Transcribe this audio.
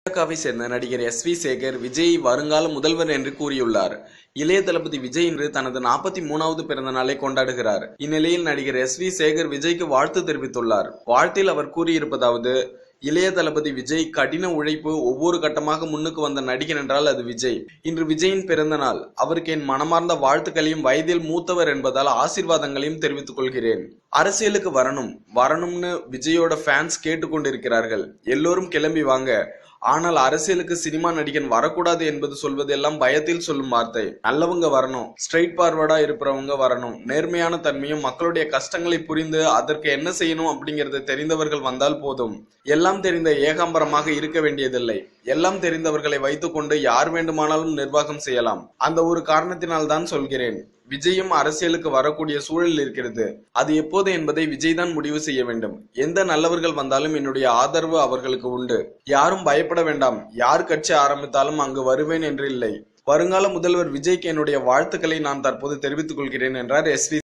பாஜகவை சேர்ந்த நடிகர் எஸ்.வி. சேகர் விஜய் வருங்கால முதல்வர் என்று கூறியுள்ளார். இளைய தளபதி விஜய் இன்று தனது 43வது பிறந்த நாளை கொண்டாடுகிறார். இந்நிலையில் நடிகர் எஸ்.வி. சேகர் விஜய்க்கு வாழ்த்து தெரிவித்துள்ளார். வாழ்த்தில் அவர் கூறியிருப்பதாவது: இளைய தளபதி விஜய் கடின உழைப்பு, ஒவ்வொரு கட்டமாக முன்னுக்கு வந்த நடிகன் என்றால் அது விஜய். இன்று விஜயின் பிறந்த நாள். அவருக்கு என் மனமார்ந்த வாழ்த்துக்களையும், வயதில் மூத்தவர் என்பதால் ஆசீர்வாதங்களையும் தெரிவித்துக் கொள்கிறேன். அரசியலுக்கு வரணும்னு விஜயோட ஃபேன்ஸ் கேட்டுக்கொண்டிருக்கிறார்கள். எல்லோரும் கிளம்பி வாங்க. ஆனால் அரசியலுக்கு சினிமா நடிகன் வரக்கூடாது என்பது சொல்வது எல்லாம் பயத்தில் சொல்லும் வார்த்தை. நல்லவங்க வரணும், ஸ்ட்ரெயிட் பார்வர்டா இருப்பவங்க வரணும். நேர்மையான தன்மையும் மக்களுடைய கஷ்டங்களை புரிந்து அதற்கு என்ன செய்யணும் அப்படிங்கறது தெரிந்தவர்கள் வந்தால் போதும். எல்லாம் தெரிந்த ஏகாம்பரமாக இருக்க வேண்டியதில்லை. எல்லாம் தெரிந்தவர்களை வைத்துக்கொண்டு யார் வேண்டுமானாலும் நிர்வாகம் செய்யலாம். அந்த ஒரு காரணத்தினால் தான் சொல்கிறேன். விஜயும் அரசியலுக்கு வரக்கூடிய சூழல் இருக்கிறது. அது எப்போது என்பதை விஜய் தான் முடிவு செய்ய வேண்டும். எந்த நல்லவர்கள் வந்தாலும் என்னுடைய ஆதரவு அவர்களுக்கு உண்டு. யாரும் பயப்பட வேண்டாம். யார் கட்சி ஆரம்பித்தாலும் அங்கு வருவேன் என்று இல்லை. வருங்கால முதல்வர் விஜய்க்கு என்னுடைய வாழ்த்துக்களை நான் தற்போது தெரிவித்துக் கொள்கிறேன் என்றார் எஸ்.வி.